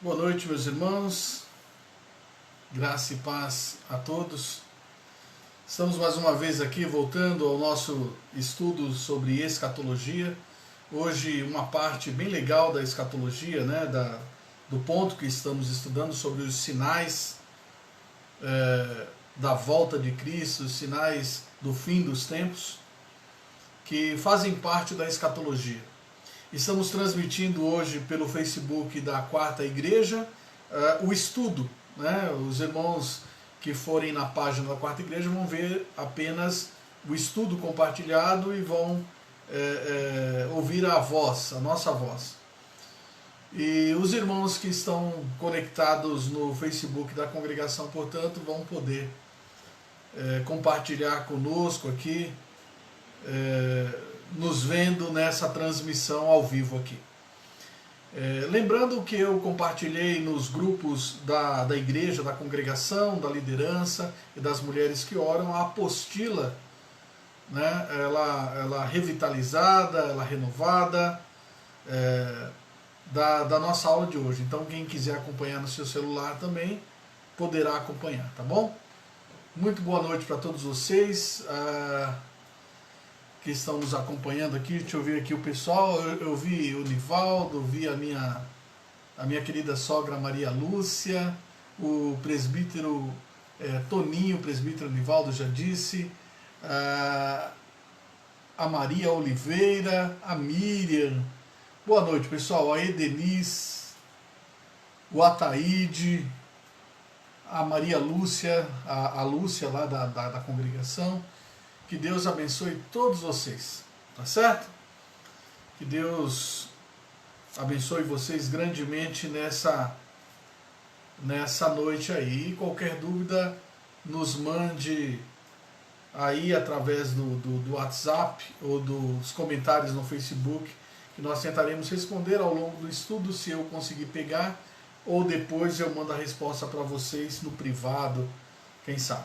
Boa noite, meus irmãos, graça e paz a todos. Estamos mais uma vez aqui voltando ao nosso estudo sobre escatologia. Hoje, uma parte bem legal da escatologia, né, do ponto que estamos estudando sobre os sinais da volta de Cristo, os sinais do fim dos tempos, que fazem parte da escatologia. Estamos transmitindo hoje pelo Facebook da Quarta Igreja o estudo, né? Os irmãos que forem na página da Quarta Igreja vão ver apenas o estudo compartilhado e vão ouvir a voz, a nossa voz. E os irmãos que estão conectados no Facebook da congregação, portanto, vão poder compartilhar conosco aqui, nos vendo nessa transmissão ao vivo aqui. Lembrando que eu compartilhei nos grupos da igreja, da congregação, da liderança e das mulheres que oram, a apostila, né, ela revitalizada, ela renovada, da nossa aula de hoje. Então quem quiser acompanhar no seu celular também poderá acompanhar, tá bom? Muito boa noite para todos vocês que estão nos acompanhando aqui. Deixa eu ver aqui o pessoal. Eu vi o Nivaldo, vi a minha querida sogra Maria Lúcia, o presbítero Toninho, o presbítero Nivaldo já disse, a Maria Oliveira, a Miriam. Boa noite, pessoal. A Edenis, o Ataíde, a Maria Lúcia, a Lúcia lá da congregação. Que Deus abençoe todos vocês, tá certo? Que Deus abençoe vocês grandemente nessa noite aí. E qualquer dúvida, nos mande aí através do WhatsApp ou dos comentários no Facebook, que nós tentaremos responder ao longo do estudo, se eu conseguir pegar, ou depois eu mando a resposta para vocês no privado, quem sabe.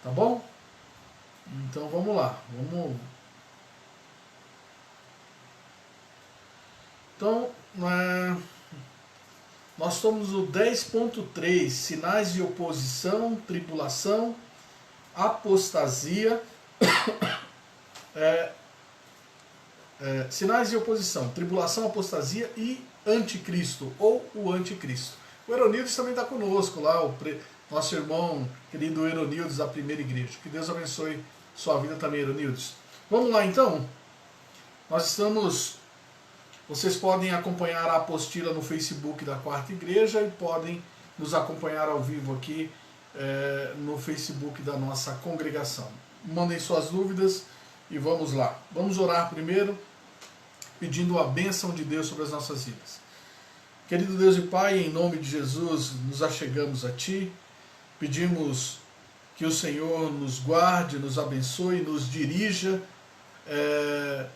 Tá bom? Então vamos lá, Então, nós estamos no 10.3, sinais de oposição, tribulação, apostasia, sinais de oposição, tribulação, apostasia e anticristo, ou o anticristo. O Eronildes também está conosco lá, nosso irmão querido Eronildes da Primeira Igreja. Que Deus abençoe sua vida também, Eronildes. Vamos lá então? Vocês podem acompanhar a apostila no Facebook da Quarta Igreja e podem nos acompanhar ao vivo aqui no Facebook da nossa congregação. Mandem suas dúvidas e vamos lá. Vamos orar primeiro, pedindo a bênção de Deus sobre as nossas vidas. Querido Deus e Pai, em nome de Jesus, nos achegamos a Ti. Pedimos que o Senhor nos guarde, nos abençoe, nos dirija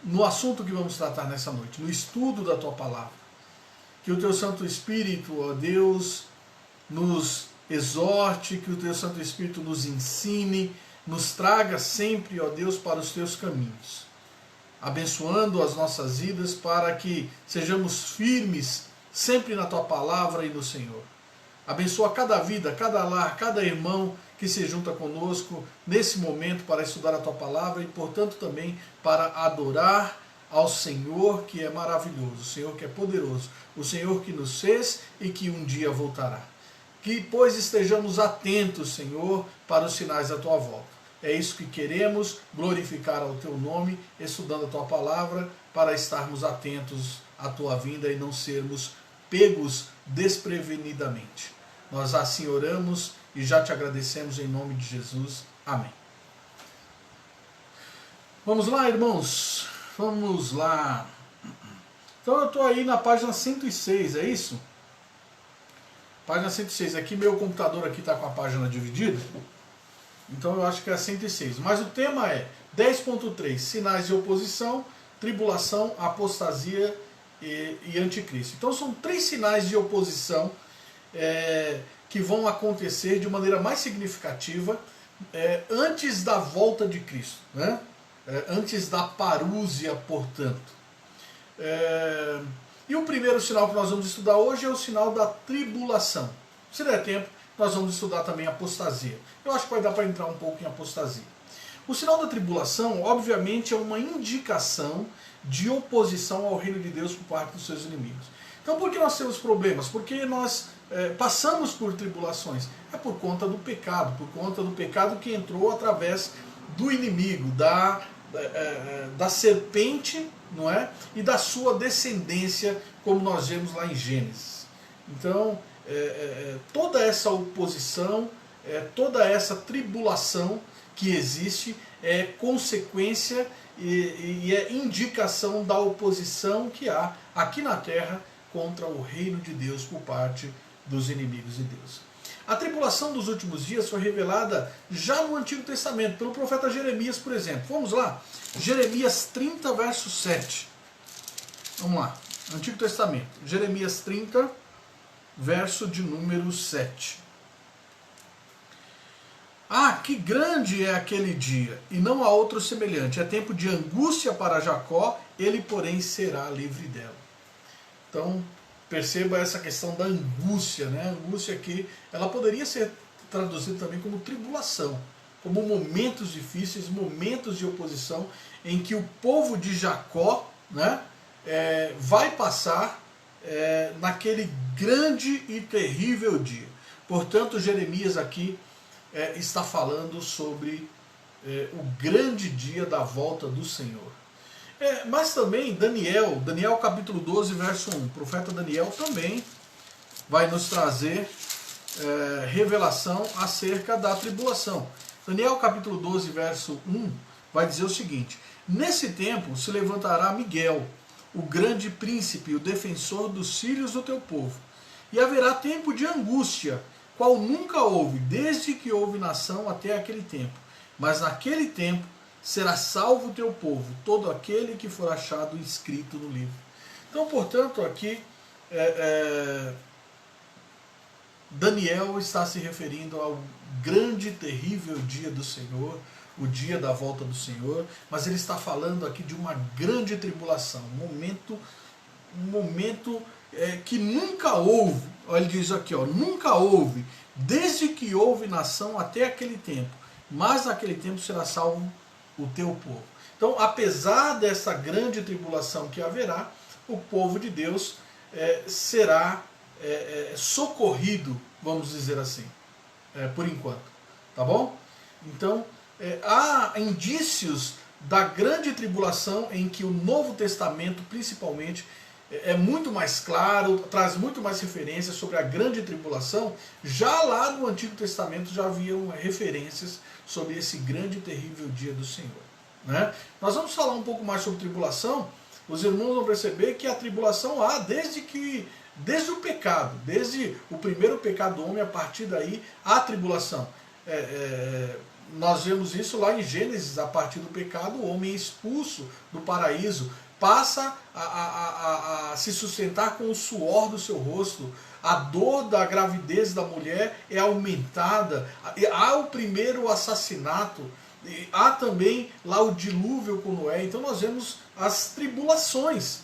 no assunto que vamos tratar nessa noite, no estudo da Tua Palavra. Que o Teu Santo Espírito, ó Deus, nos exorte, que o Teu Santo Espírito nos ensine, nos traga sempre, ó Deus, para os Teus caminhos, abençoando as nossas vidas para que sejamos firmes sempre na Tua Palavra e no Senhor. Abençoa cada vida, cada lar, cada irmão que se junta conosco nesse momento para estudar a Tua Palavra e, portanto, também para adorar ao Senhor que é maravilhoso, o Senhor que é poderoso, o Senhor que nos fez e que um dia voltará. Que, pois, estejamos atentos, Senhor, para os sinais da Tua volta. É isso que queremos, glorificar ao Teu nome, estudando a Tua Palavra, para estarmos atentos à Tua vinda e não sermos pegos desprevenidamente. Nós assim oramos e já te agradecemos em nome de Jesus. Amém. Vamos lá, irmãos? Vamos lá. Então eu estou aí na página 106, é isso? Página 106. Aqui meu computador aqui está com a página dividida. Então eu acho que é a 106. Mas o tema é 10.3, sinais de oposição, tribulação, apostasia e anticristo. Então são 3 sinais de oposição que vão acontecer de maneira mais significativa antes da volta de Cristo, né? Antes da parúzia, portanto. E o primeiro sinal que nós vamos estudar hoje é o sinal da tribulação. Se der tempo, nós vamos estudar também a apostasia. Eu acho que vai dar para entrar um pouco em apostasia. O sinal da tribulação, obviamente, é uma indicação de oposição ao reino de Deus por parte dos seus inimigos. Então, por que nós temos problemas? Porque nós passamos por tribulações. É por conta do pecado que entrou através do inimigo, da serpente, não é? E da sua descendência, como nós vemos lá em Gênesis. Então, toda essa oposição, toda essa tribulação que existe é consequência e é indicação da oposição que há aqui na terra contra o reino de Deus por parte dos inimigos de Deus. A tribulação dos últimos dias foi revelada já no Antigo Testamento, pelo profeta Jeremias, por exemplo. Vamos lá, Jeremias 30, verso 7. Vamos lá, Antigo Testamento, Jeremias 30, verso de número 7. Ah, que grande é aquele dia, e não há outro semelhante. É tempo de angústia para Jacó, ele, porém, será livre dela. Então, perceba essa questão da angústia, né? A angústia aqui, ela poderia ser traduzida também como tribulação, como momentos difíceis, momentos de oposição, em que o povo de Jacó, né, vai passar naquele grande e terrível dia. Portanto, Jeremias aqui está falando sobre o grande dia da volta do Senhor. Mas também Daniel capítulo 12, verso 1, o profeta Daniel também vai nos trazer revelação acerca da tribulação. Daniel capítulo 12, verso 1, vai dizer o seguinte: nesse tempo se levantará Miguel, o grande príncipe, o defensor dos filhos do teu povo, e haverá tempo de angústia, qual nunca houve, desde que houve nação até aquele tempo. Mas naquele tempo será salvo o teu povo, todo aquele que for achado inscrito no livro. Então, portanto, aqui Daniel está se referindo ao grande e terrível dia do Senhor, o dia da volta do Senhor, mas ele está falando aqui de uma grande tribulação, um momento que nunca houve. Olha, ele diz aqui, nunca houve, desde que houve nação até aquele tempo, mas naquele tempo será salvo o teu povo. Então, apesar dessa grande tribulação que haverá, o povo de Deus será socorrido, vamos dizer assim, por enquanto, tá bom? Então, há indícios da grande tribulação em que o Novo Testamento, principalmente, é muito mais claro, traz muito mais referências sobre a grande tribulação. Já lá no Antigo Testamento já haviam referências sobre esse grande e terrível dia do Senhor, né? Nós vamos falar um pouco mais sobre tribulação. Os irmãos vão perceber que a tribulação há desde o pecado, desde o primeiro pecado do homem, a partir daí há tribulação. Nós vemos isso lá em Gênesis. A partir do pecado o homem é expulso do paraíso, passa a se sustentar com o suor do seu rosto, a dor da gravidez da mulher é aumentada, há o primeiro assassinato, há também lá o dilúvio com Noé. Então nós vemos as tribulações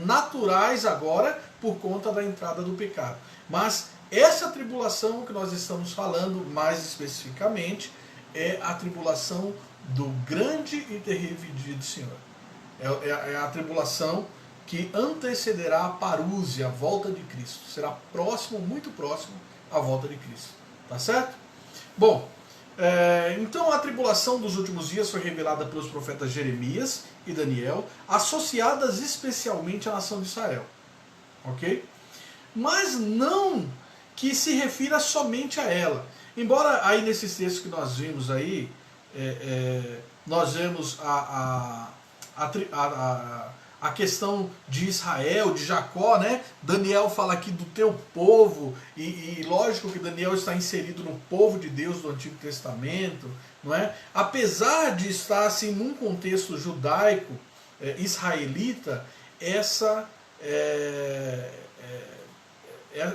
naturais agora por conta da entrada do pecado. Mas essa tribulação que nós estamos falando mais especificamente é a tribulação do grande e terrível dia do Senhor. É a tribulação que antecederá a parúzia, a volta de Cristo. Será próximo, muito próximo, à volta de Cristo. Tá certo? Bom, então a tribulação dos últimos dias foi revelada pelos profetas Jeremias e Daniel, associadas especialmente à nação de Israel. Ok? Mas não que se refira somente a ela. Embora aí nesses textos que nós vimos aí, nós vemos a questão de Israel, de Jacó, né? Daniel fala aqui do teu povo, e lógico que Daniel está inserido no povo de Deus do Antigo Testamento, não é? Apesar de estar assim num contexto judaico, israelita,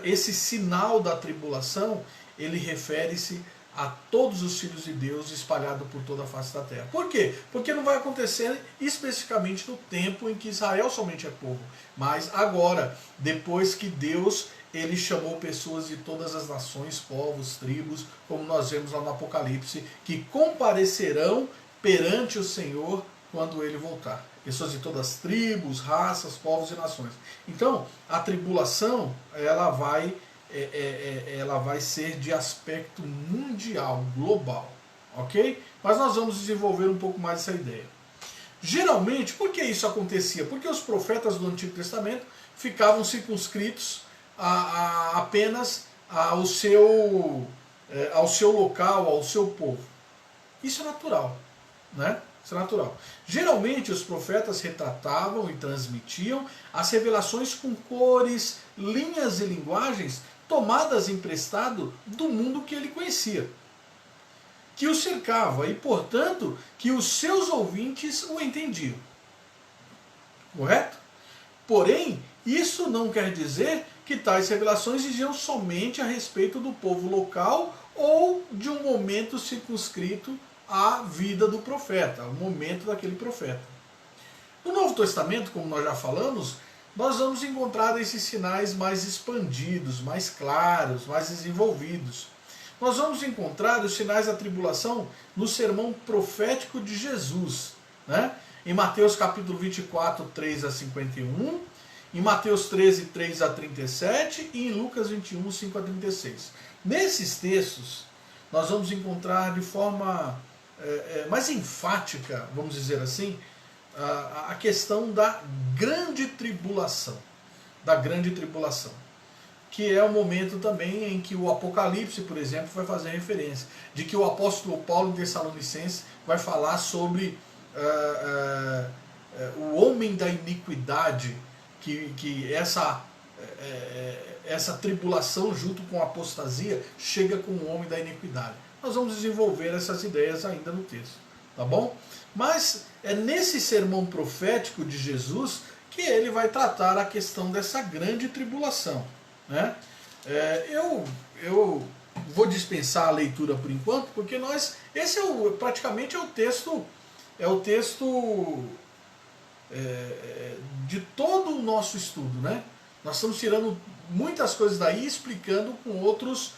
esse sinal da tribulação, ele refere-se a todos os filhos de Deus espalhados por toda a face da terra. Por quê? Porque não vai acontecer especificamente no tempo em que Israel somente é povo, mas agora, depois que Deus ele chamou pessoas de todas as nações, povos, tribos, como nós vemos lá no Apocalipse, que comparecerão perante o Senhor quando ele voltar. Pessoas de todas as tribos, raças, povos e nações. Então, a tribulação, ela vai ser de aspecto mundial, global, ok? Mas nós vamos desenvolver um pouco mais essa ideia. Geralmente, por que isso acontecia? Porque os profetas do Antigo Testamento ficavam circunscritos apenas ao seu local, ao seu povo. Isso é natural, né? Isso é natural. Geralmente os profetas retratavam e transmitiam as revelações com cores, linhas e linguagens tomadas emprestado do mundo que ele conhecia, que o cercava e, portanto, que os seus ouvintes o entendiam. Correto? Porém, isso não quer dizer que tais revelações diziam somente a respeito do povo local ou de um momento circunscrito à vida do profeta, ao momento daquele profeta. No Novo Testamento, como nós já falamos, nós vamos encontrar esses sinais mais expandidos, mais claros, mais desenvolvidos. Nós vamos encontrar os sinais da tribulação no sermão profético de Jesus, né? Em Mateus capítulo 24, 3 a 51, em Mateus 13, 3 a 37 e em Lucas 21, 5 a 36. Nesses textos, nós vamos encontrar de forma mais enfática, vamos dizer assim, a questão da grande tribulação. Da grande tribulação. Que é o momento também em que o Apocalipse, por exemplo, vai fazer referência. De que o apóstolo Paulo em Tessalonicenses vai falar sobre o homem da iniquidade, que essa tribulação junto com a apostasia chega com o homem da iniquidade. Nós vamos desenvolver essas ideias ainda no texto, tá bom? Mas é nesse sermão profético de Jesus que ele vai tratar a questão dessa grande tribulação, né? Eu vou dispensar a leitura por enquanto, porque esse praticamente é o texto de todo o nosso estudo, né? Nós estamos tirando muitas coisas daí e explicando com outros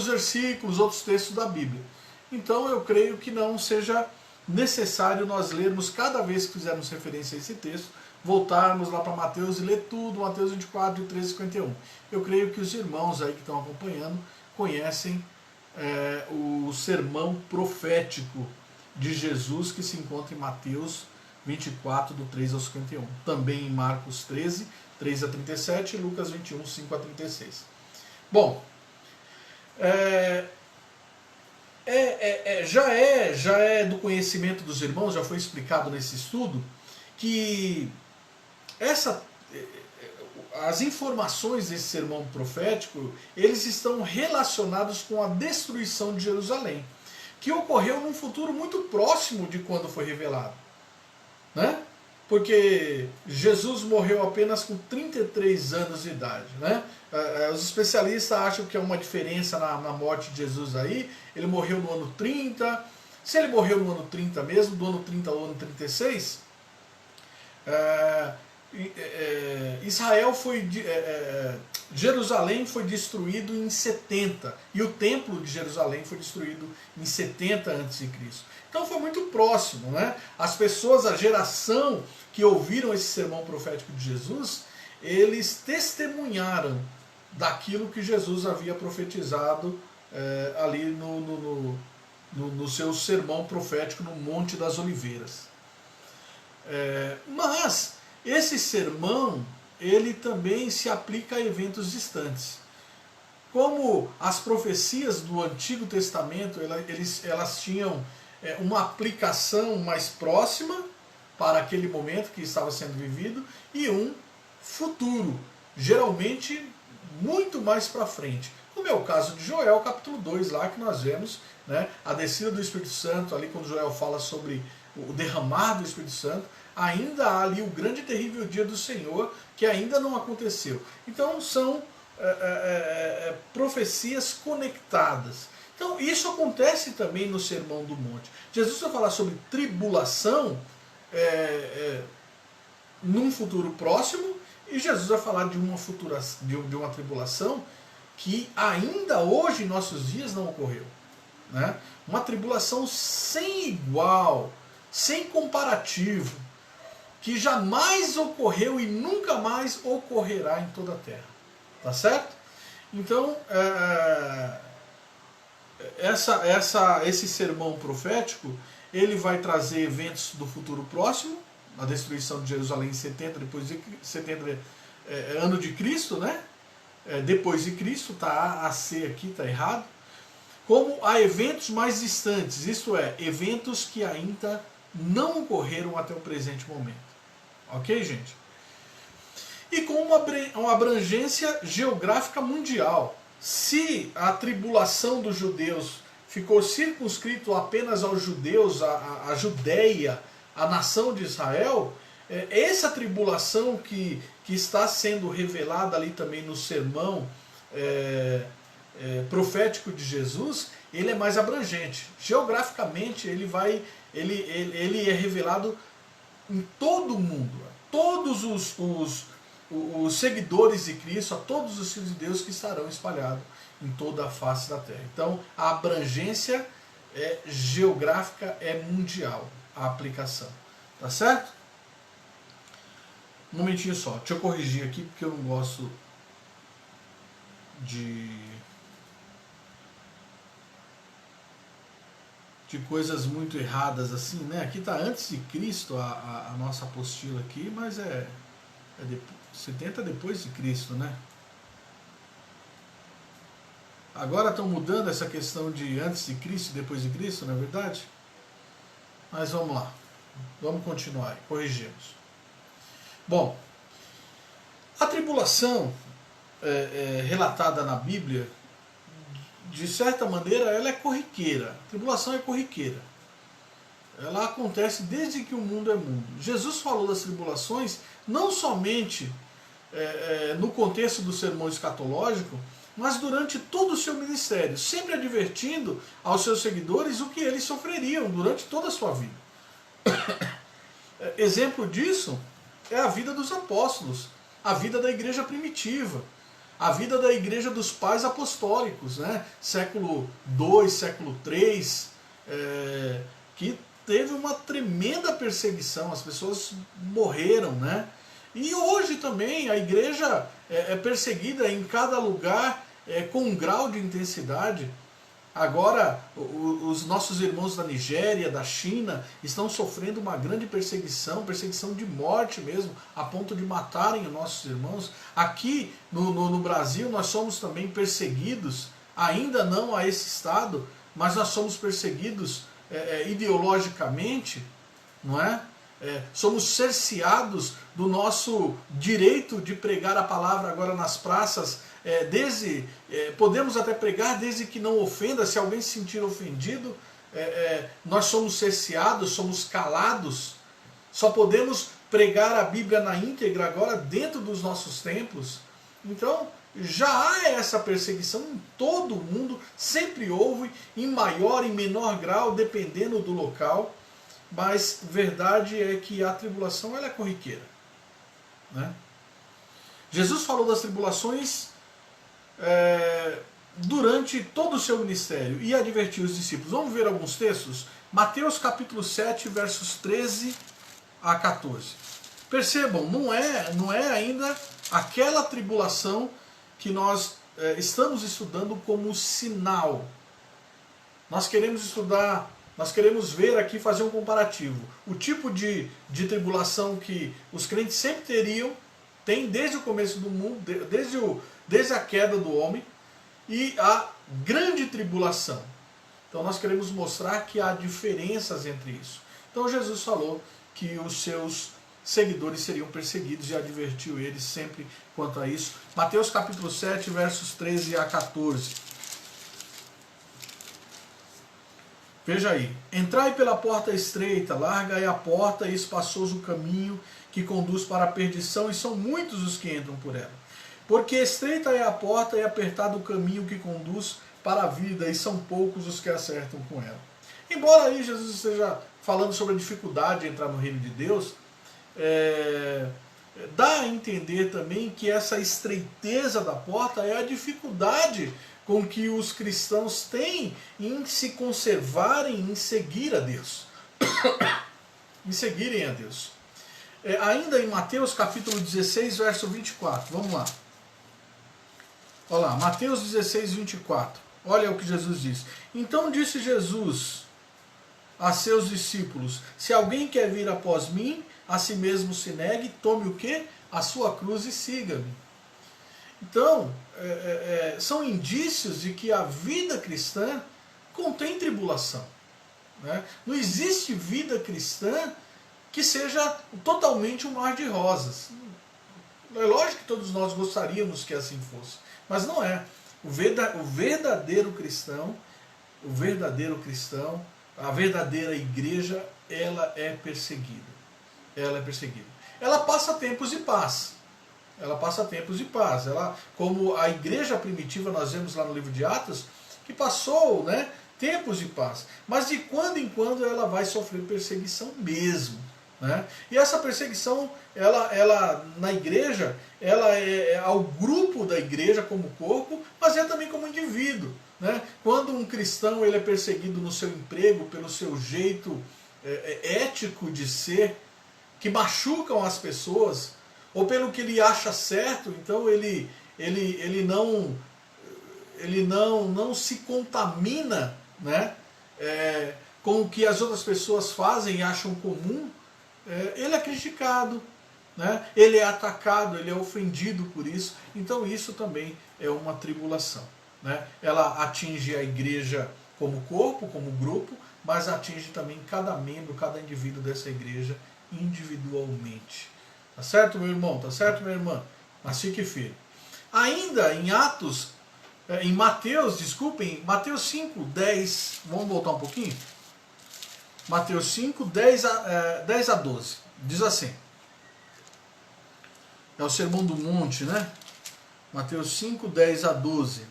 versículos, outros textos da Bíblia. Então eu creio que não seja necessário nós lermos, cada vez que fizermos referência a esse texto, voltarmos lá para Mateus e ler tudo, Mateus 24, 13 e 51. Eu creio que os irmãos aí que estão acompanhando conhecem o sermão profético de Jesus que se encontra em Mateus 24, do 3 ao 51. Também em Marcos 13, 3 a 37 e Lucas 21, 5 a 36. Bom, já é do conhecimento dos irmãos, já foi explicado nesse estudo, que as informações desse sermão profético, eles estão relacionados com a destruição de Jerusalém, que ocorreu num futuro muito próximo de quando foi revelado, né? Porque Jesus morreu apenas com 33 anos de idade, né? Os especialistas acham que é uma diferença na morte de Jesus aí. Ele morreu no ano 30. Se ele morreu no ano 30 mesmo, do ano 30 ao ano 36, Jerusalém foi destruído em 70 e o templo de Jerusalém foi destruído em 70 a.C. Então foi muito próximo, né? As pessoas, a geração que ouviram esse sermão profético de Jesus, eles testemunharam daquilo que Jesus havia profetizado ali no seu sermão profético no Monte das Oliveiras. Mas esse sermão, ele também se aplica a eventos distantes. Como as profecias do Antigo Testamento, elas tinham uma aplicação mais próxima para aquele momento que estava sendo vivido e um futuro, geralmente muito mais para frente. Como é o caso de Joel, capítulo 2, lá que nós vemos, né, a descida do Espírito Santo, ali quando Joel fala sobre o derramar do Espírito Santo, ainda há ali o grande e terrível dia do Senhor, que ainda não aconteceu. Então são profecias conectadas. Então isso acontece também no Sermão do Monte. Jesus vai falar sobre tribulação num futuro próximo, e Jesus vai falar de uma tribulação que ainda hoje em nossos dias não ocorreu, né? Uma tribulação sem igual, sem comparativo, que jamais ocorreu e nunca mais ocorrerá em toda a Terra. Tá certo? Então, esse sermão profético, ele vai trazer eventos do futuro próximo, a destruição de Jerusalém em 70, ano de Cristo, né? Depois de Cristo, tá AC aqui, tá errado. Como a eventos mais distantes, isto é, eventos que ainda não ocorreram até o presente momento. Ok, gente? E com uma abrangência geográfica mundial. Se a tribulação dos judeus ficou circunscrito apenas aos judeus, a Judéia, a nação de Israel, essa tribulação que está sendo revelada ali também no sermão profético de Jesus, ele é mais abrangente. Geograficamente ele é revelado em todo o mundo, a todos os seguidores de Cristo, a todos os filhos de Deus que estarão espalhados em toda a face da terra. Então a abrangência geográfica é mundial, a aplicação. Tá certo? Um momentinho só, deixa eu corrigir aqui porque eu não gosto de coisas muito erradas assim, né? Aqui está antes de Cristo a nossa apostila aqui, mas 70 depois de Cristo, né? Agora estão mudando essa questão de antes de Cristo e depois de Cristo, não é verdade? Mas vamos lá, vamos continuar, corrigimos. Bom, a tribulação relatada na Bíblia, de certa maneira, ela é corriqueira. A tribulação é corriqueira. Ela acontece desde que o mundo é mundo. Jesus falou das tribulações não somente no contexto do sermão escatológico, mas durante todo o seu ministério, sempre advertindo aos seus seguidores o que eles sofreriam durante toda a sua vida. Exemplo disso é a vida dos apóstolos, a vida da igreja primitiva, a vida da igreja dos pais apostólicos, né? Século II, século III, que teve uma tremenda perseguição, as pessoas morreram, né? E hoje também a igreja é perseguida em cada lugar com um grau de intensidade. Agora os nossos irmãos da Nigéria, da China, estão sofrendo uma grande perseguição de morte mesmo, a ponto de matarem os nossos irmãos. Aqui no Brasil nós somos também perseguidos, ainda não a esse estado, mas nós somos perseguidos ideologicamente, não é? Somos cerceados do nosso direito de pregar a palavra agora nas praças, podemos até pregar desde que não ofenda. Se alguém se sentir ofendido, nós somos cerceados, somos calados, só podemos pregar a Bíblia na íntegra agora dentro dos nossos templos. Então já há essa perseguição em todo o mundo, sempre houve, em maior e menor grau, dependendo do local, mas verdade é que a tribulação ela é corriqueira, né? Jesus falou das tribulações durante todo o seu ministério e advertiu os discípulos. Vamos ver alguns textos? Mateus capítulo 7, versos 13 a 14. Percebam, não é ainda aquela tribulação que nós estamos estudando como sinal. Nós queremos estudar, nós queremos ver aqui, fazer um comparativo. O tipo de tribulação que os crentes sempre tem desde o começo do mundo, desde a queda do homem, e a grande tribulação. Então nós queremos mostrar que há diferenças entre isso. Então Jesus falou que os seus seguidores seriam perseguidos e advertiu eles sempre quanto a isso. Mateus capítulo 7, versos 13 a 14. Veja aí. Entrai pela porta estreita, larga é a porta e espaçoso o caminho que conduz para a perdição, e são muitos os que entram por ela. Porque estreita é a porta e apertado o caminho que conduz para a vida, e são poucos os que acertam com ela. Embora aí Jesus esteja falando sobre a dificuldade de entrar no reino de Deus, dá a entender também que essa estreiteza da porta é a dificuldade com que os cristãos têm em se conservarem, em seguir a Deus. Em seguirem a Deus. Ainda em Mateus capítulo 16, verso 24. Vamos lá. Olha lá, Mateus 16, 24. Olha o que Jesus diz. Então disse Jesus a seus discípulos: se alguém quer vir após mim, a si mesmo se negue, tome o quê? A sua cruz e siga-me. Então, são indícios de que a vida cristã contém tribulação. Né? Não existe vida cristã que seja totalmente um mar de rosas. É lógico que todos nós gostaríamos que assim fosse, mas não é. O verdadeiro cristão, a verdadeira igreja, ela é perseguida. Ela é perseguida. Ela passa tempos de paz. Como a igreja primitiva, nós vemos lá no livro de Atos, que passou, né, tempos de paz. Mas de quando em quando ela vai sofrer perseguição mesmo. Né? E essa perseguição, ela na igreja, ela é ao grupo da igreja como corpo, mas é também como indivíduo. Né? Quando um cristão ele é perseguido no seu emprego, pelo seu jeito ético de ser, que machucam as pessoas, ou pelo que ele acha certo, então ele não se contamina, né, com o que as outras pessoas fazem e acham comum, ele é criticado, né, ele é atacado, ele é ofendido por isso. Então isso também é uma tribulação. Né? Ela atinge a igreja como corpo, como grupo, mas atinge também cada membro, cada indivíduo dessa igreja individualmente. Tá certo, meu irmão? Tá certo, minha irmã? Mas fique firme. Ainda em Mateus 5, 10, vamos voltar um pouquinho? Mateus 5, 10 a 12. Diz assim. É o Sermão do Monte, né? Mateus 5, 10 a 12.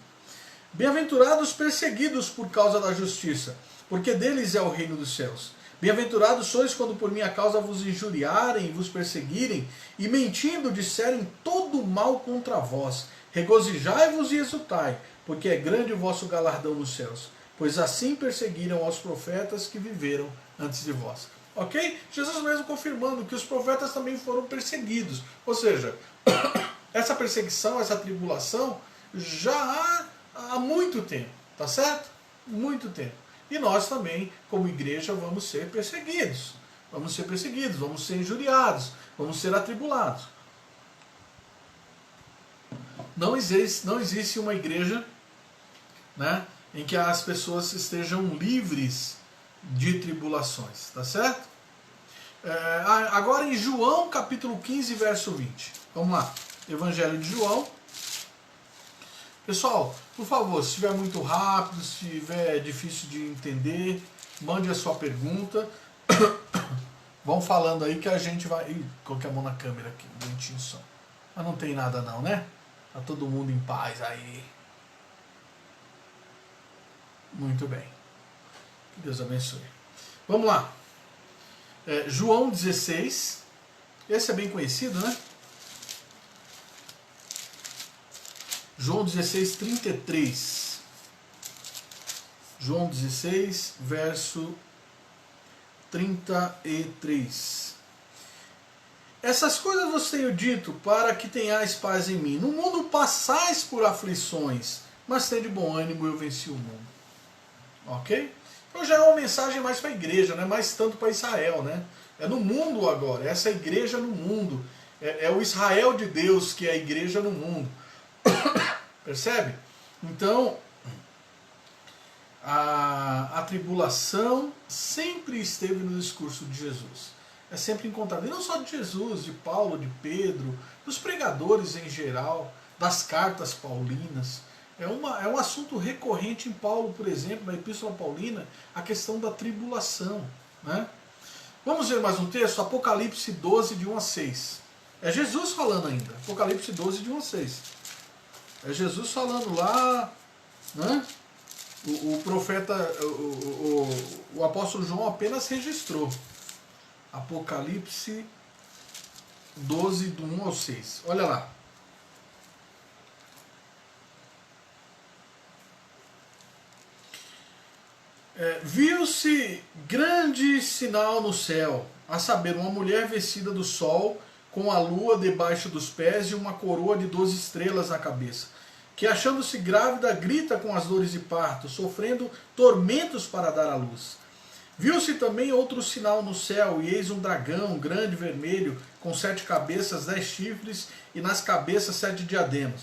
Bem-aventurados perseguidos por causa da justiça, porque deles é o reino dos céus. Bem-aventurados sois quando por minha causa vos injuriarem e vos perseguirem, e mentindo disserem todo mal contra vós. Regozijai-vos e exultai, porque é grande o vosso galardão nos céus, pois assim perseguiram aos profetas que viveram antes de vós. Ok? Jesus mesmo confirmando que os profetas também foram perseguidos. Ou seja, essa perseguição, essa tribulação, já há muito tempo, tá certo? Muito tempo. E nós também, como igreja, vamos ser perseguidos. Vamos ser injuriados, vamos ser atribulados. Não existe uma igreja, né, em que as pessoas estejam livres de tribulações, tá certo? Agora em João capítulo 15, verso 20. Vamos lá. Evangelho de João. Pessoal, por favor, se estiver muito rápido, se estiver difícil de entender, mande a sua pergunta. Vão falando aí que a gente vai... Ih, coloquei a mão na câmera aqui, bonitinho só. Mas não tem nada não, né? Tá todo mundo em paz aí. Muito bem. Que Deus abençoe. Vamos lá. João 16. Esse é bem conhecido, né? João 16, 33. João 16, verso 33. Essas coisas vos tenho dito para que tenhais paz em mim. No mundo passais por aflições, mas tende bom ânimo, eu venci o mundo. Ok? Então já é uma mensagem mais para a igreja, não é mais tanto para Israel, né? É no mundo agora, essa igreja no mundo. É o Israel de Deus que é a igreja no mundo. Percebe? Então, a tribulação sempre esteve no discurso de Jesus. É sempre encontrado. E não só de Jesus, de Paulo, de Pedro, dos pregadores em geral, das cartas paulinas. É um assunto recorrente em Paulo, por exemplo, na Epístola Paulina, a questão da tribulação. Né? Vamos ver mais um texto? Apocalipse 12, de 1 a 6. É Jesus falando ainda. Apocalipse 12, de 1 a 6. É Jesus falando lá, né? O profeta, o apóstolo João apenas registrou. Apocalipse 12, do 1 ao 6. Olha lá. Viu-se grande sinal no céu, a saber, uma mulher vestida do sol, com a lua debaixo dos pés e uma coroa de 12 estrelas na cabeça, que achando-se grávida grita com as dores de parto, sofrendo tormentos para dar à luz. Viu-se também outro sinal no céu, e eis um dragão grande vermelho, com 7 cabeças, 10 chifres, e nas cabeças 7 diademas.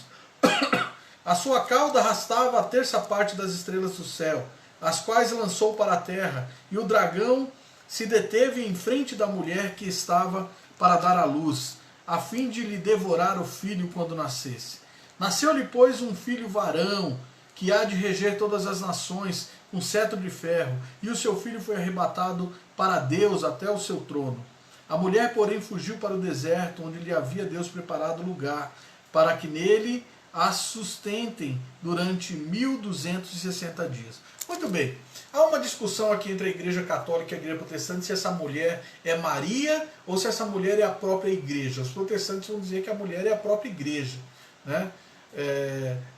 A sua cauda arrastava a terça parte das estrelas do céu, as quais lançou para a terra, e o dragão se deteve em frente da mulher que estava para dar à luz, a fim de lhe devorar o filho quando nascesse. Nasceu-lhe, pois, um filho varão, que há de reger todas as nações, com cetro de ferro, e o seu filho foi arrebatado para Deus até o seu trono. A mulher, porém, fugiu para o deserto, onde lhe havia Deus preparado lugar, para que nele a sustentem durante 1260 dias. Muito bem, há uma discussão aqui entre a Igreja Católica e a Igreja Protestante se essa mulher é Maria ou se essa mulher é a própria Igreja. Os protestantes vão dizer que a mulher é a própria Igreja, né?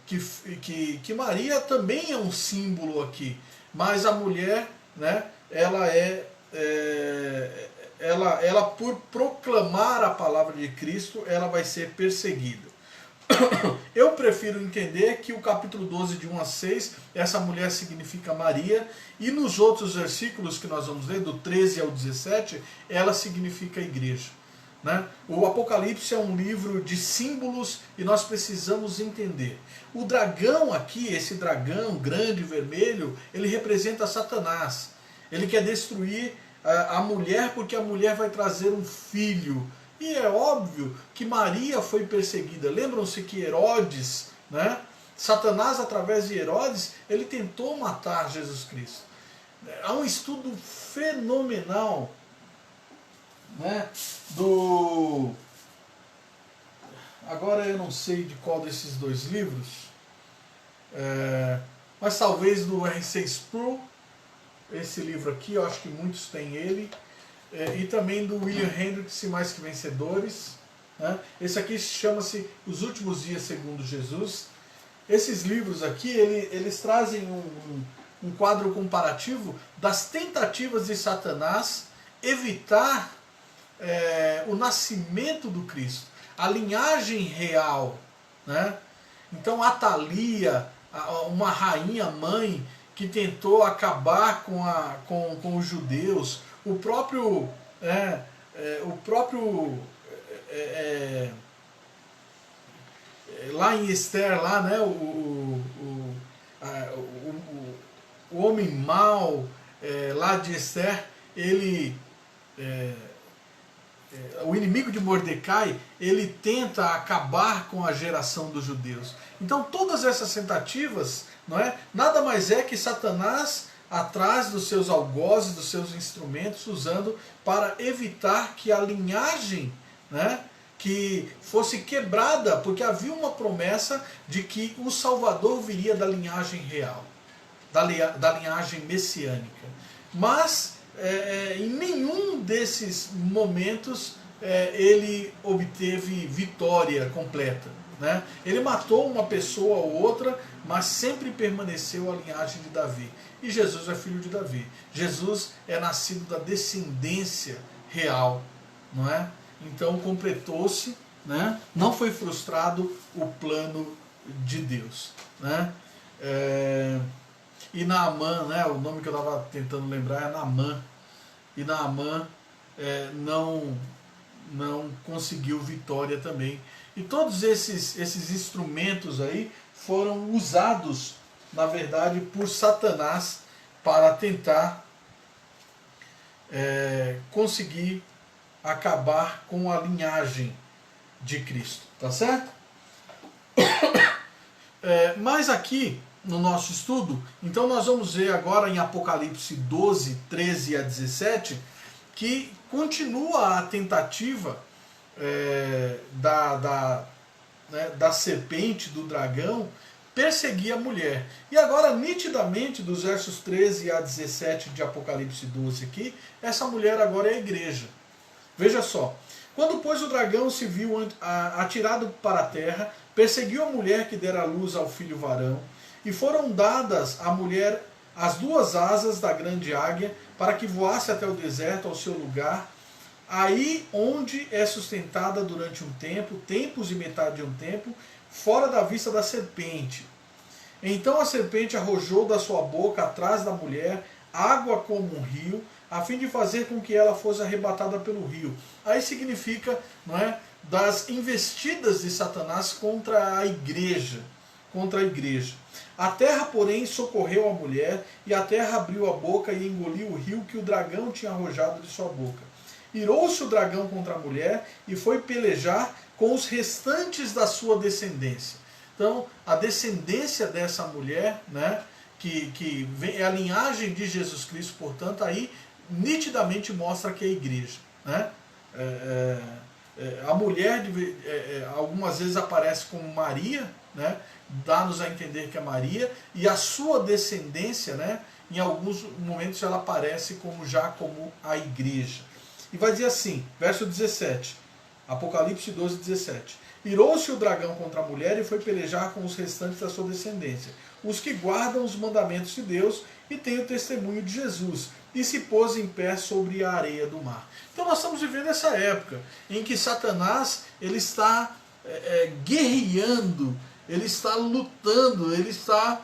Que Maria também é um símbolo aqui, mas a mulher, né, ela por proclamar a palavra de Cristo, ela vai ser perseguida. Eu prefiro entender que o capítulo 12, de 1 a 6, essa mulher significa Maria, e nos outros versículos que nós vamos ler, do 13 ao 17, ela significa igreja, né? O Apocalipse é um livro de símbolos e nós precisamos entender. O dragão aqui, esse dragão grande vermelho, ele representa Satanás. Ele quer destruir a mulher porque a mulher vai trazer um filho. E é óbvio que Maria foi perseguida. Lembram-se que Herodes, né, Satanás, através de Herodes, ele tentou matar Jesus Cristo. Há um estudo fenomenal, né, agora eu não sei de qual desses dois livros, mas talvez do R.C. Sproul, esse livro aqui, eu acho que muitos têm ele, e também do William Hendricks, Mais que Vencedores, né? Esse aqui chama-se Os Últimos Dias Segundo Jesus. Esses livros aqui, eles trazem um quadro comparativo das tentativas de Satanás evitar o nascimento do Cristo, a linhagem real, né? Então Atalia, uma rainha mãe que tentou acabar com os judeus, o próprio lá em Esther, lá, né, o homem mau lá de Esther, o inimigo de Mordecai, ele tenta acabar com a geração dos judeus. Então todas essas tentativas, não é, nada mais é que Satanás atrás dos seus algozes, dos seus instrumentos, usando para evitar que a linhagem, né, que fosse quebrada, porque havia uma promessa de que o Salvador viria da linhagem real, da linhagem messiânica. Mas em nenhum desses momentos ele obteve vitória completa, né? Ele matou uma pessoa ou outra, mas sempre permaneceu a linhagem de Davi. E Jesus é filho de Davi. Jesus é nascido da descendência real, não é? Então completou-se, né? Não foi frustrado o plano de Deus, né? E Naamã, né? O nome que eu estava tentando lembrar é Naamã. E Naamã não conseguiu vitória também. E todos esses instrumentos aí foram usados, na verdade, por Satanás para tentar conseguir acabar com a linhagem de Cristo, tá certo? Mas aqui no nosso estudo, então nós vamos ver agora em Apocalipse 12, 13 a 17, que continua a tentativa né, da serpente, do dragão, perseguia a mulher. E agora, nitidamente, dos versos 13 a 17 de Apocalipse 12 aqui, essa mulher agora é a igreja. Veja só. Quando, pois, o dragão se viu atirado para a terra, perseguiu a mulher que dera luz ao filho varão, e foram dadas à mulher as duas asas da grande águia, para que voasse até o deserto, ao seu lugar, aí onde é sustentada durante um tempo, tempos e metade de um tempo, fora da vista da serpente. Então a serpente arrojou da sua boca atrás da mulher água como um rio, a fim de fazer com que ela fosse arrebatada pelo rio. Aí significa, não é, das investidas de Satanás contra a igreja. Contra a igreja. A terra, porém, socorreu a mulher, e a terra abriu a boca e engoliu o rio que o dragão tinha arrojado de sua boca. Irou-se o dragão contra a mulher e foi pelejar com os restantes da sua descendência. Então, a descendência dessa mulher, né, que é a linhagem de Jesus Cristo, portanto, aí nitidamente mostra que é a igreja. Né? A mulher algumas vezes aparece como Maria, né, dá-nos a entender que é Maria, e a sua descendência, né, em alguns momentos ela aparece como a igreja. E vai dizer assim, verso 17, Apocalipse 12, 17. Irou-se o dragão contra a mulher e foi pelejar com os restantes da sua descendência, os que guardam os mandamentos de Deus e têm o testemunho de Jesus, e se pôs em pé sobre a areia do mar. Então nós estamos vivendo essa época em que Satanás ele está guerreando, ele está lutando, ele está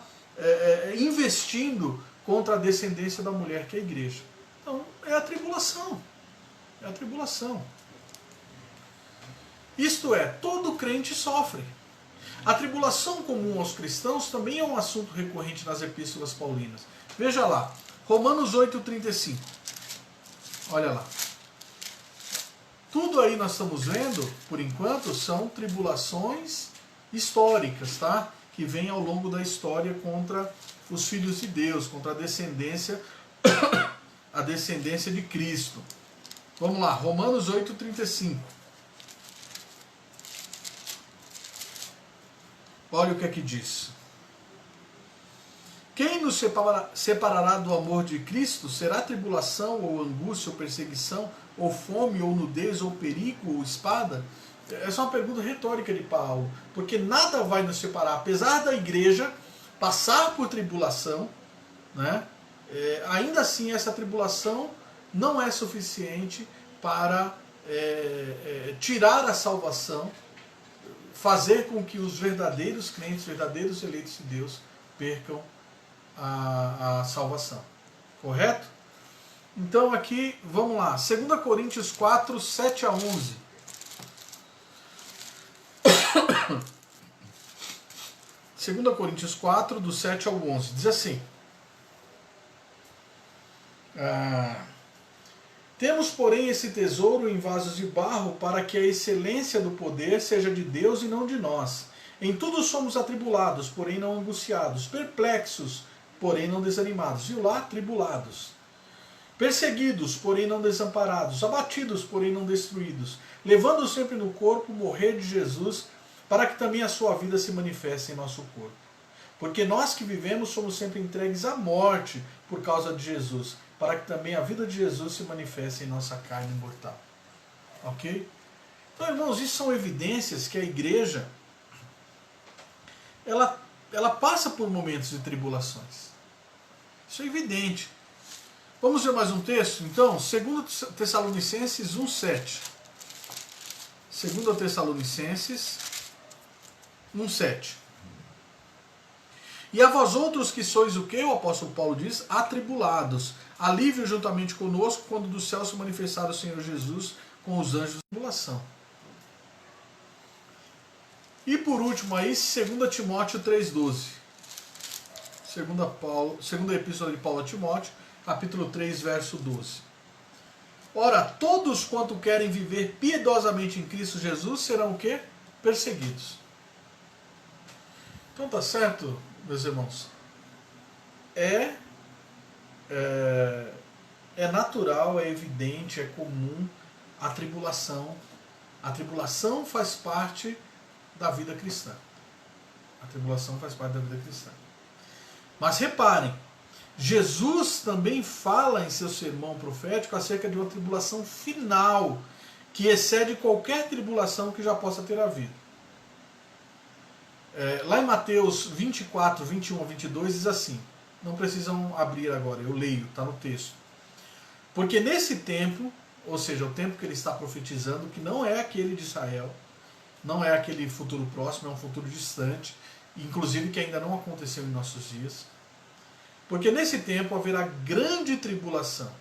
investindo contra a descendência da mulher, que é a igreja. Então é a tribulação. É a tribulação. Isto é, todo crente sofre. A tribulação comum aos cristãos também é um assunto recorrente nas epístolas paulinas. Veja lá, Romanos 8,35. Olha lá. Tudo aí nós estamos vendo, por enquanto, são tribulações históricas, tá? Que vêm ao longo da história contra os filhos de Deus, contra a descendência de Cristo. Vamos lá, Romanos 8,35. Olha o que é que diz. Quem nos separará do amor de Cristo? Será tribulação, ou angústia, ou perseguição, ou fome, ou nudez, ou perigo, ou espada? Essa é uma pergunta retórica de Paulo, porque nada vai nos separar, apesar da igreja passar por tribulação, né? Ainda assim essa tribulação não é suficiente para tirar a salvação, fazer com que os verdadeiros crentes, verdadeiros eleitos de Deus, percam a salvação. Correto? Então aqui, vamos lá, 2 Coríntios 4, 7 a 11. Segunda Coríntios 4, do 7 ao 11, diz assim: temos, porém, esse tesouro em vasos de barro, para que a excelência do poder seja de Deus e não de nós. Em tudo somos atribulados, porém não angustiados, perplexos, porém não desanimados. Viu lá? Tribulados. Perseguidos, porém não desamparados, abatidos, porém não destruídos, levando sempre no corpo o morrer de Jesus, para que também a sua vida se manifeste em nosso corpo. Porque nós que vivemos somos sempre entregues à morte por causa de Jesus, para que também a vida de Jesus se manifeste em nossa carne mortal. Ok? Então, irmãos, isso são evidências que a igreja ela passa por momentos de tribulações. Isso é evidente. Vamos ver mais um texto? Então, 2 Tessalonicenses 1,7. 2 Tessalonicenses 1,7. E a vós outros que sois o que? O apóstolo Paulo diz: atribulados. Alívio juntamente conosco quando do céu se manifestar o Senhor Jesus com os anjos da tribulação. E por último aí, 2 Timóteo 3,12. Segunda epístola de Paulo a Timóteo, capítulo 3, verso 12. Ora, todos quanto querem viver piedosamente em Cristo Jesus serão o quê? Perseguidos. Então tá certo, meus irmãos? É natural, é evidente, é comum a tribulação. A tribulação faz parte da vida cristã. A tribulação faz parte da vida cristã. Mas reparem, Jesus também fala em seu sermão profético acerca de uma tribulação final, que excede qualquer tribulação que já possa ter havido. Lá em Mateus 24, 21 a 22 diz assim, não precisam abrir agora, eu leio, está no texto. Porque nesse tempo, ou seja, o tempo que ele está profetizando, que não é aquele de Israel, não é aquele futuro próximo, é um futuro distante, inclusive que ainda não aconteceu em nossos dias. Porque nesse tempo haverá grande tribulação,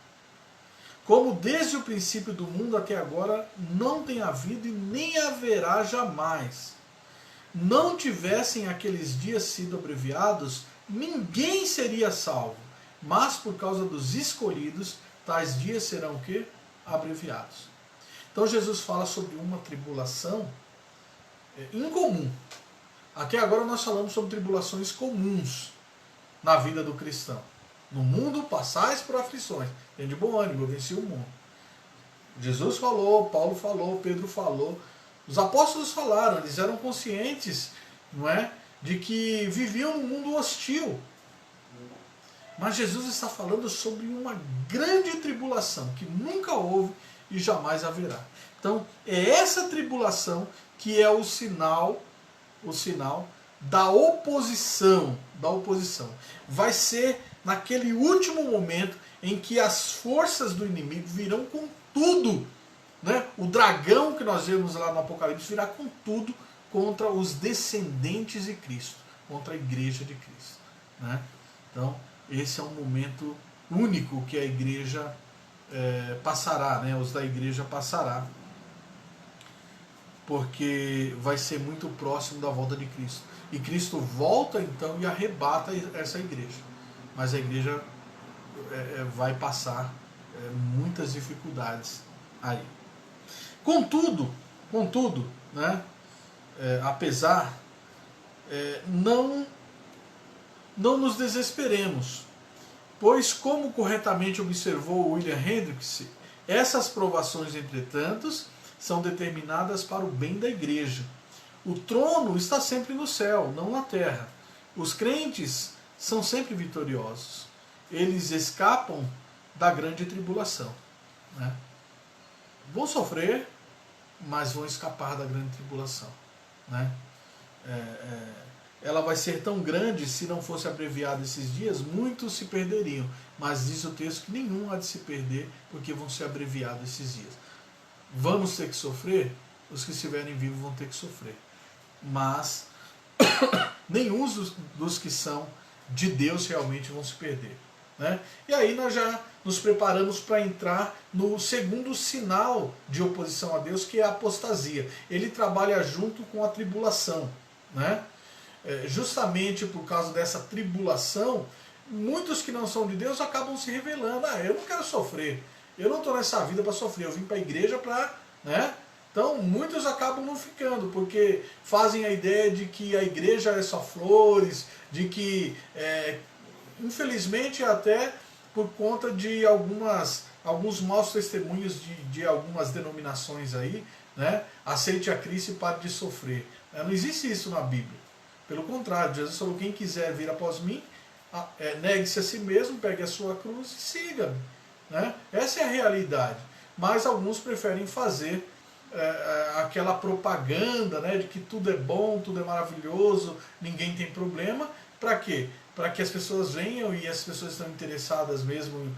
como desde o princípio do mundo até agora não tem havido e nem haverá jamais. Não tivessem aqueles dias sido abreviados, ninguém seria salvo, mas por causa dos escolhidos, tais dias serão o quê? Abreviados. Então Jesus fala sobre uma tribulação incomum. Até agora nós falamos sobre tribulações comuns na vida do cristão. No mundo passais por aflições. Tem de bom ânimo, eu venci o mundo. Jesus falou, Paulo falou, Pedro falou. Os apóstolos falaram, eles eram conscientes, não é, de que viviam num mundo hostil. Mas Jesus está falando sobre uma grande tribulação que nunca houve e jamais haverá. Então, é essa tribulação que é o sinal da oposição, Vai ser naquele último momento em que as forças do inimigo virão com tudo, né? O dragão que nós vemos lá no Apocalipse virá com tudo contra os descendentes de Cristo, contra a igreja de Cristo, né? Então, esse é um momento único que a igreja passará, né? Os da igreja passará, porque vai ser muito próximo da volta de Cristo. E Cristo volta então e arrebata essa igreja. Mas a igreja vai passar muitas dificuldades aí. Contudo, né, apesar, não nos desesperemos, pois, como corretamente observou William Hendricks, essas provações, entretanto, são determinadas para o bem da igreja. O trono está sempre no céu, não na terra. Os crentes são sempre vitoriosos. Eles escapam da grande tribulação, né? Vão sofrer, mas vão escapar da grande tribulação, né? Ela vai ser tão grande, se não fosse abreviado esses dias, muitos se perderiam. Mas diz o texto que nenhum há de se perder, porque vão ser abreviados esses dias. Vamos ter que sofrer? Os que estiverem vivos vão ter que sofrer. Mas nenhum dos que são de Deus realmente vão se perder, né? E aí nós já nos preparamos para entrar no segundo sinal de oposição a Deus, que é a apostasia. Ele trabalha junto com a tribulação, né? Justamente por causa dessa tribulação, muitos que não são de Deus acabam se revelando. Eu não quero sofrer, eu não estou nessa vida para sofrer, eu vim para a igreja para, né? Então muitos acabam não ficando, porque fazem a ideia de que a igreja é só flores, de que, infelizmente, até por conta de alguns maus testemunhos de algumas denominações aí, né? Aceite a Cristo e pare de sofrer. Não existe isso na Bíblia. Pelo contrário, Jesus falou: quem quiser vir após mim, negue-se a si mesmo, pegue a sua cruz e siga-me, né? Essa é a realidade. Mas alguns preferem fazer aquela propaganda, né, de que tudo é bom, tudo é maravilhoso, ninguém tem problema. Para quê? Para que as pessoas venham, e as pessoas estão interessadas mesmo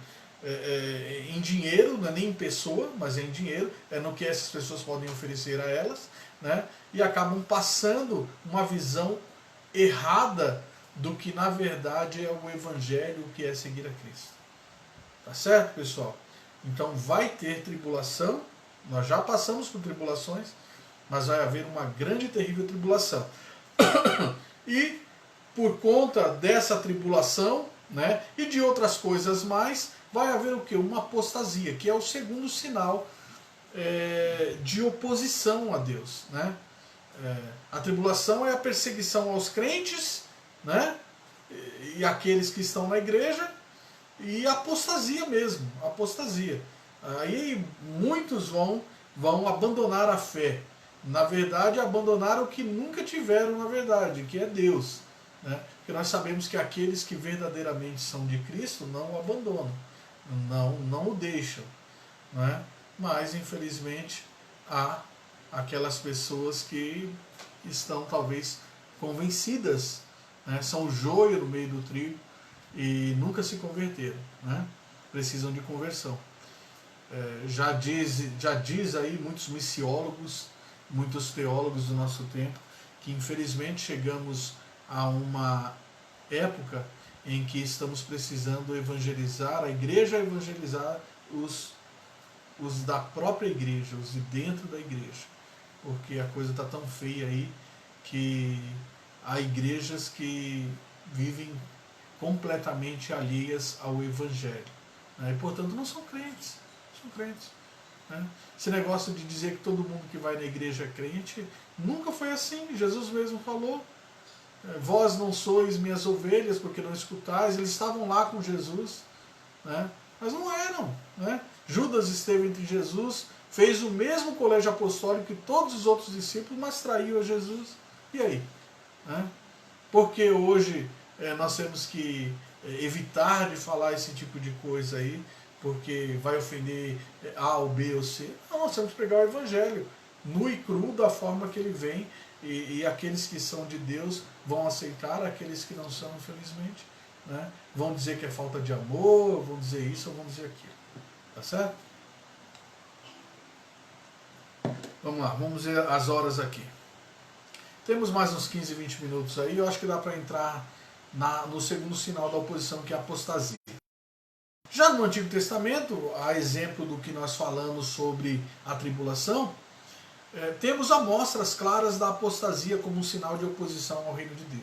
em dinheiro, não é nem em pessoa, mas em dinheiro, no que essas pessoas podem oferecer a elas, né, e acabam passando uma visão errada do que na verdade é o Evangelho, o que é seguir a Cristo. Tá certo, pessoal? Então vai ter tribulação, nós já passamos por tribulações, mas vai haver uma grande e terrível tribulação. E por conta dessa tribulação, né, e de outras coisas mais, vai haver o quê? Uma apostasia, que é o segundo sinal de oposição a Deus, né? A tribulação é a perseguição aos crentes, né, e aqueles que estão na igreja, e a apostasia mesmo, apostasia. Aí muitos vão abandonar a fé. Na verdade, abandonaram o que nunca tiveram, na verdade, que é Deus. Né? Porque nós sabemos que aqueles que verdadeiramente são de Cristo não o abandonam, não o deixam. Né? Mas, infelizmente, há aquelas pessoas que estão talvez convencidas, né? São o joio no meio do trigo e nunca se converteram. Né? Precisam de conversão. Já diz aí muitos missiólogos, muitos teólogos do nosso tempo, que infelizmente chegamos a uma época em que estamos precisando evangelizar, a igreja evangelizar os da própria igreja, os de dentro da igreja, porque a coisa está tão feia aí que há igrejas que vivem completamente alheias ao evangelho, né? E portanto não são crentes. São crentes. Né? Esse negócio de dizer que todo mundo que vai na igreja é crente, nunca foi assim. Jesus mesmo falou: vós não sois minhas ovelhas porque não escutais. Eles estavam lá com Jesus, né? Mas não eram. Né? Judas esteve entre Jesus, fez o mesmo colégio apostólico que todos os outros discípulos, mas traiu a Jesus. E aí? Né? Porque hoje nós temos que evitar de falar esse tipo de coisa aí, porque vai ofender A ou B ou C. Não, nós temos que pregar o Evangelho nu e cru da forma que ele vem, e aqueles que são de Deus vão aceitar, aqueles que não são, infelizmente, né, vão dizer que é falta de amor, vão dizer isso ou vão dizer aquilo. Tá certo? Vamos lá, vamos ver as horas aqui. Temos mais uns 15, 20 minutos aí, eu acho que dá para entrar no segundo sinal da oposição, que é a apostasia. Já no Antigo Testamento, a exemplo do que nós falamos sobre a tribulação, temos amostras claras da apostasia como um sinal de oposição ao reino de Deus.